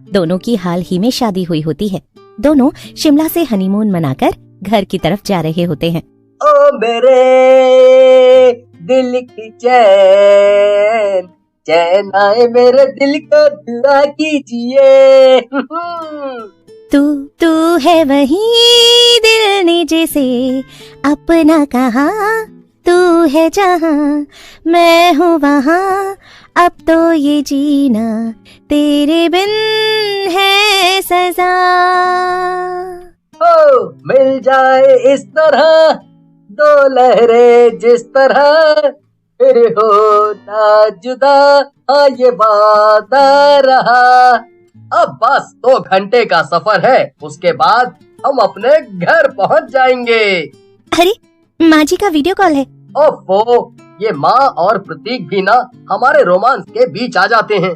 दोनों की हाल ही में शादी हुई होती है। दोनों शिमला से हनीमून मनाकर घर की तरफ जा रहे होते हैं। ओ मेरे दिल की चैन, चैन आए मेरे दिल को दुआ कीजिए। तू है वही दिल ने जैसे अपना कहा, तू है जहाँ मैं हूँ वहाँ, अब तो ये जीना तेरे बिन है सजा। ओ मिल जाए इस तरह दो लहरें जिस तरह, फिर हो ना जुदा, हाँ ये वादा रहा। अब बस 2 घंटे का सफर है, उसके बाद हम अपने घर पहुंच जाएंगे। अरे माँ जी का वीडियो कॉल है। ओफो, ये माँ और प्रतीक भी ना हमारे रोमांस के बीच आ जाते हैं।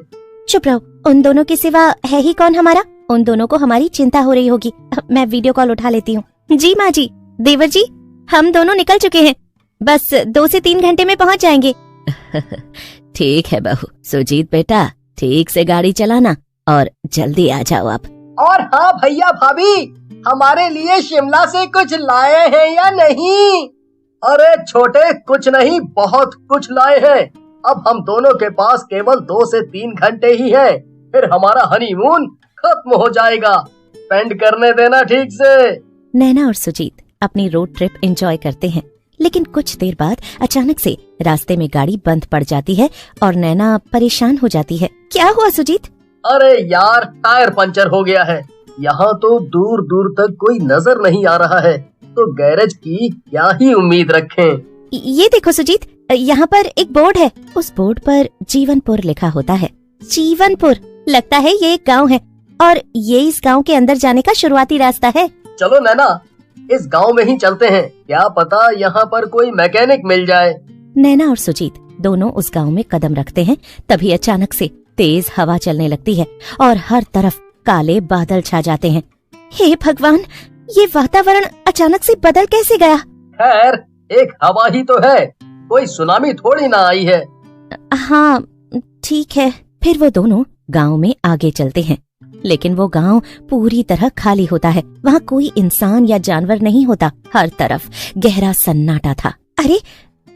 चुप रहो, उन दोनों के सिवा है ही कौन हमारा। उन दोनों को हमारी चिंता हो रही होगी। मैं वीडियो कॉल उठा लेती हूँ। जी माँ जी, देवर जी, हम दोनों निकल चुके हैं, बस 2 से 3 घंटे में पहुँच जाएंगे। ठीक है बहू। सुजीत बेटा, ठीक से गाड़ी चलाना और जल्दी आ जाओ आप। और हाँ भैया भाभी, हमारे लिए शिमला से कुछ लाए हैं या नहीं? अरे छोटे, कुछ नहीं, बहुत कुछ लाए हैं। अब हम दोनों के पास केवल 2 से 3 घंटे ही हैं, फिर हमारा हनीमून खत्म हो जाएगा। स्पेंड करने देना ठीक से। नैना और सुजीत अपनी रोड ट्रिप एंजॉय करते हैं, लेकिन कुछ देर बाद अचानक से रास्ते में गाड़ी बंद पड़ जाती है और नैना परेशान हो जाती है। क्या हुआ सुजीत? अरे यार, टायर पंचर हो गया है। यहाँ तो दूर दूर तक कोई नजर नहीं आ रहा है, तो गैरेज की क्या ही उम्मीद रखें। ये देखो सुजीत, यहाँ पर एक बोर्ड है। उस बोर्ड पर जीवनपुर लिखा होता है। जीवनपुर, लगता है ये एक गांव है और ये इस गांव के अंदर जाने का शुरुआती रास्ता है। चलो नैना, इस गांव में ही चलते हैं, क्या पता यहाँ पर कोई मैकेनिक मिल जाए। नैना और सुजीत दोनों उस गांव में कदम रखते हैं, तभी अचानक से तेज हवा चलने लगती है और हर तरफ काले बादल छा जाते हैं। हे भगवान, ये वातावरण अचानक से बदल कैसे गया? खैर, एक हवा ही तो है, कोई सुनामी थोड़ी ना आई है। हाँ ठीक है। फिर वो दोनों गांव में आगे चलते हैं, लेकिन वो गांव पूरी तरह खाली होता है। वहाँ कोई इंसान या जानवर नहीं होता। हर तरफ गहरा सन्नाटा था। अरे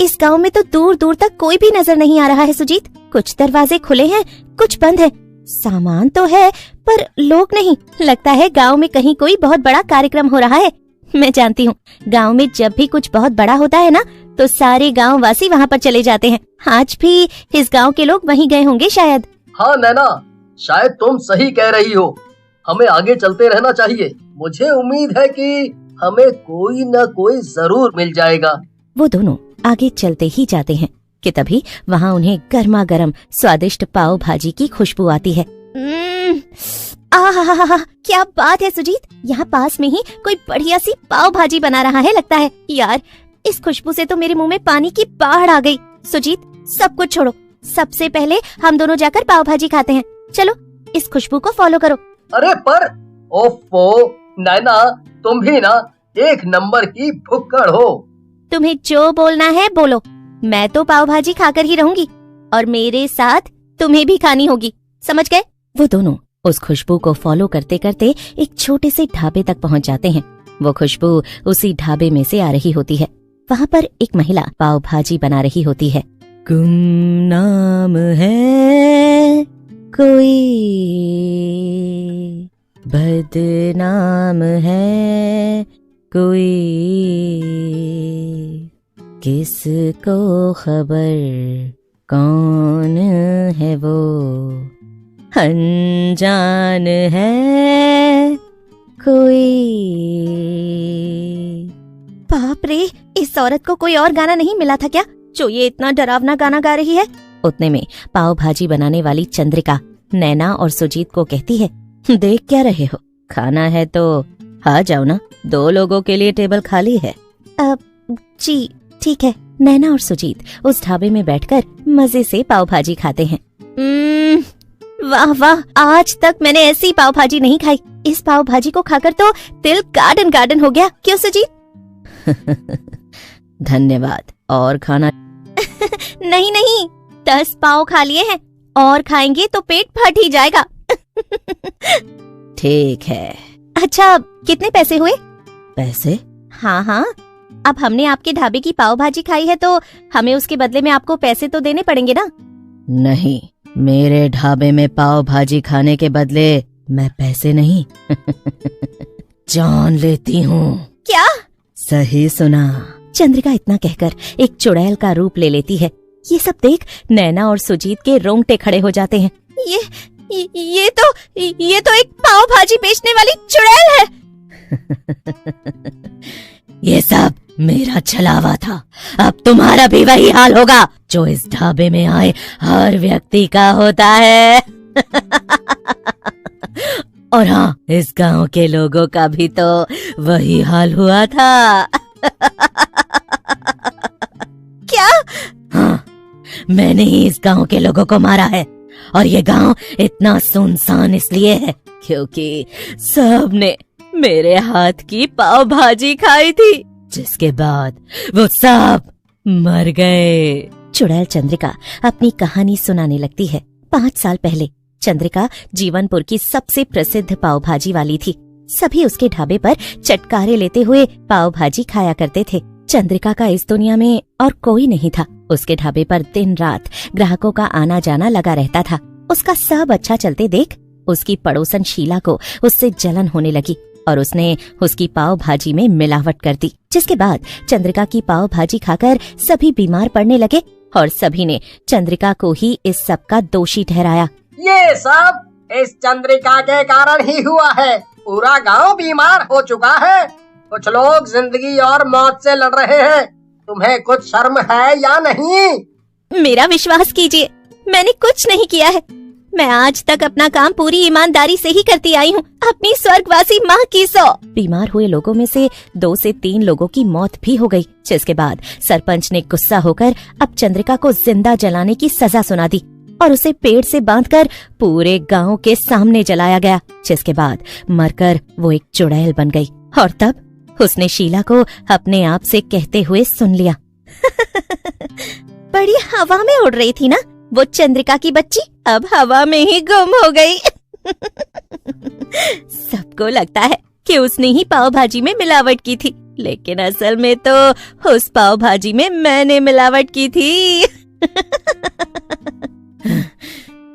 इस गांव में तो दूर दूर तक कोई भी नजर नहीं आ रहा है सुजीत। कुछ दरवाजे खुले हैं, कुछ बंद है। सामान तो है पर लोग नहीं। लगता है गांव में कहीं कोई बहुत बड़ा कार्यक्रम हो रहा है। मैं जानती हूँ, गांव में जब भी कुछ बहुत बड़ा होता है ना, तो सारे गांव वासी वहाँ पर चले जाते हैं। आज भी इस गांव के लोग वहीं गए होंगे शायद। हाँ नैना, शायद तुम सही कह रही हो। हमें आगे चलते रहना चाहिए। मुझे उम्मीद है कि हमें कोई न कोई जरूर मिल जाएगा। वो दोनों आगे चलते ही जाते हैं कि तभी वहाँ उन्हें गर्मा गर्म स्वादिष्ट पाव भाजी की खुशबू आती है। आहा, क्या बात है सुजीत, यहाँ पास में ही कोई बढ़िया सी पाव भाजी बना रहा है लगता है। यार, इस खुशबू से तो मेरे मुंह में पानी की बाढ़ आ गई। सुजीत, सब कुछ छोड़ो, सबसे पहले हम दोनों जाकर पाव भाजी खाते हैं। चलो, इस खुशबू को फॉलो करो। अरे पर ओफो नैना, तुम भी ना एक नंबर की भुक्कड़ हो। तुम्हें जो बोलना है बोलो, मैं तो पाव भाजी खाकर ही रहूंगी और मेरे साथ तुम्हें भी खानी होगी, समझ गए? वो दोनों उस खुशबू को फॉलो करते करते एक छोटे से ढाबे तक पहुंच जाते हैं। वो खुशबू उसी ढाबे में से आ रही होती है। वहाँ पर एक महिला पाव भाजी बना रही होती है। गुमनाम है कोई, बदनाम है कोई, किसको खबर कौन है वो, अनजान है कोई। बाप रे, इस औरत को कोई और गाना नहीं मिला था क्या जो ये इतना डरावना गाना गा रही है? उतने में पाव भाजी बनाने वाली चंद्रिका नैना और सुजीत को कहती है, देख क्या रहे हो, खाना है तो आ जाओ ना, 2 लोगों के लिए टेबल खाली है। जी ठीक है। नैना और सुजीत उस ढाबे में बैठकर मजे से पाव भाजी खाते हैं। वाह वाह, आज तक मैंने ऐसी पाव भाजी नहीं खाई। इस पाव भाजी को खाकर तो दिल गार्डन गार्डन हो गया। क्यों सुजीत? धन्यवाद। और खाना? नहीं नहीं, 10 पाव खा लिए हैं और खाएंगे तो पेट फट ही जाएगा। ठीक है। अच्छा, कितने पैसे हुए? पैसे? हाँ हाँ, अब हमने आपके ढाबे की पाव भाजी खाई है तो हमें उसके बदले में आपको पैसे तो देने पड़ेंगे ना। नहीं, मेरे ढाबे में पाव भाजी खाने के बदले मैं पैसे नहीं जान लेती हूँ। क्या? सही सुना। चंद्रिका इतना कहकर एक चुड़ैल का रूप ले लेती है। ये सब देख नैना और सुजीत के रोंगटे खड़े हो जाते हैं। ये तो एक पाव भाजी बेचने वाली चुड़ैल है। ये सब मेरा छलावा था। अब तुम्हारा भी वही हाल होगा जो इस ढाबे में आए हर व्यक्ति का होता है। और हाँ, इस गांव के लोगों का भी तो वही हाल हुआ था। क्या? हाँ, मैंने ही इस गांव के लोगों को मारा है। और ये गांव इतना सुनसान इसलिए है क्योंकि सबने मेरे हाथ की पाव भाजी खाई थी, जिसके बाद वो सब मर गए। चुड़ैल चंद्रिका अपनी कहानी सुनाने लगती है। 5 साल पहले चंद्रिका जीवनपुर की सबसे प्रसिद्ध पाव भाजी वाली थी। सभी उसके ढाबे पर चटकारे लेते हुए पाव भाजी खाया करते थे। चंद्रिका का इस दुनिया में और कोई नहीं था। उसके ढाबे पर दिन रात ग्राहकों का आना जाना लगा रहता था। उसका सब अच्छा चलते देख उसकी पड़ोसन शीला को उससे जलन होने लगी और उसने उसकी पाव भाजी में मिलावट कर दी, जिसके बाद चंद्रिका की पाव भाजी खाकर सभी बीमार पड़ने लगे और सभी ने चंद्रिका को ही इस सब का दोषी ठहराया। ये सब इस चंद्रिका के कारण ही हुआ है। पूरा गांव बीमार हो चुका है। कुछ लोग जिंदगी और मौत से लड़ रहे हैं। तुम्हें कुछ शर्म है या नहीं? मेरा विश्वास कीजिए, मैंने कुछ नहीं किया है। मैं आज तक अपना काम पूरी ईमानदारी से ही करती आई हूँ, अपनी स्वर्गवासी माँ की सौ। बीमार हुए लोगों में से 2 से 3 लोगों की मौत भी हो गई, जिसके बाद सरपंच ने गुस्सा होकर अब चंद्रिका को जिंदा जलाने की सजा सुना दी और उसे पेड़ से बांधकर पूरे गांव के सामने जलाया गया, जिसके बाद मरकर वो एक चुड़ैल बन गई। और तब उसने शीला को अपने आप से कहते हुए सुन लिया। बड़ी हवा में उड़ रही थी ना वो चंद्रिका की बच्ची, अब हवा में ही गुम हो गई। सबको लगता है कि उसने ही पाव भाजी में मिलावट की थी, लेकिन असल में तो उस पाव भाजी में मैंने मिलावट की थी।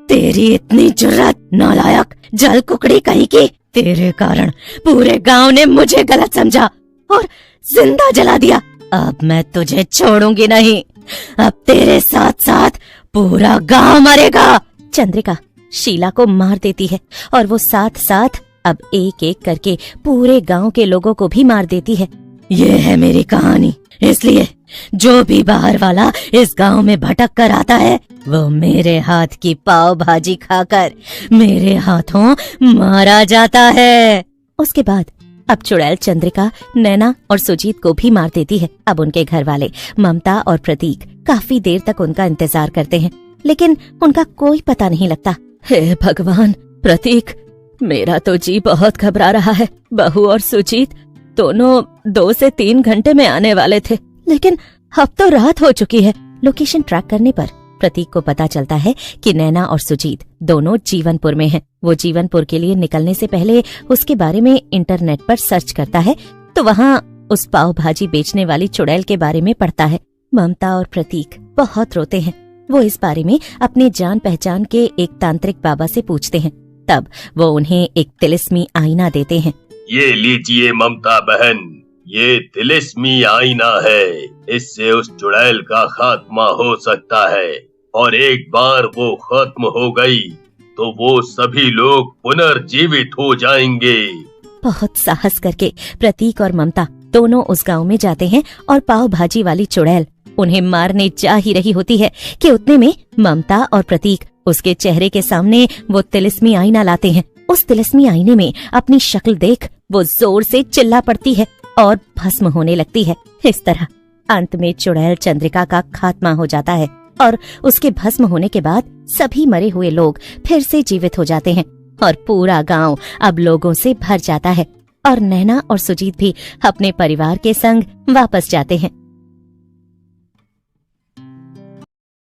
तेरी इतनी जुर्रत, नालायक जल कुकड़ी कहीं की। तेरे कारण पूरे गांव ने मुझे गलत समझा और जिंदा जला दिया। अब मैं तुझे छोड़ूंगी नहीं। अब तेरे साथ साथ पूरा गांव मरेगा। चंद्रिका शीला को मार देती है और वो साथ साथ अब एक एक करके पूरे गांव के लोगों को भी मार देती है। ये है मेरी कहानी, इसलिए जो भी बाहर वाला इस गांव में भटक कर आता है वो मेरे हाथ की पाव भाजी खाकर मेरे हाथों मारा जाता है। उसके बाद अब चुड़ैल चंद्रिका नैना और सुजीत को भी मार देती है। अब उनके घर वाले ममता और प्रतीक काफी देर तक उनका इंतजार करते हैं, लेकिन उनका कोई पता नहीं लगता। हे भगवान, प्रतीक, मेरा तो जी बहुत घबरा रहा है। बहू और सुजीत दोनों 2 से 3 घंटे में आने वाले थे, लेकिन अब तो रात हो चुकी है। लोकेशन ट्रैक करने पर प्रतीक को पता चलता है कि नैना और सुजीत दोनों जीवनपुर में हैं। वो जीवनपुर के लिए निकलने से पहले उसके बारे में इंटरनेट पर सर्च करता है तो वहाँ उस पाव भाजी बेचने वाली चुड़ैल के बारे में पढ़ता है। ममता और प्रतीक बहुत रोते हैं। वो इस बारे में अपने जान पहचान के एक तांत्रिक बाबा से पूछते हैं। तब वो उन्हें एक तिलिस्मी आईना देते हैं। ये लीजिए ममता बहन, ये तिलिस्मी आईना है। इससे उस चुड़ैल का खात्मा हो सकता है और एक बार वो खत्म हो गई तो वो सभी लोग पुनर्जीवित हो जाएंगे। बहुत साहस करके प्रतीक और ममता दोनों उस गांव में जाते हैं और पाव भाजी वाली चुड़ैल उन्हें मारने जा ही रही होती है कि उतने में ममता और प्रतीक उसके चेहरे के सामने वो तिलिस्मी आईना लाते हैं। उस तिलिस्मी आईने में अपनी शक्ल देख वो जोर से चिल्ला पड़ती है और भस्म होने लगती है। इस तरह अंत में चुड़ैल चंद्रिका का खात्मा हो जाता है और उसके भस्म होने के बाद सभी मरे हुए लोग फिर से जीवित हो जाते हैं और पूरा गांव अब लोगों से भर जाता है और नैना और सुजीत भी अपने परिवार के संग वापस जाते हैं।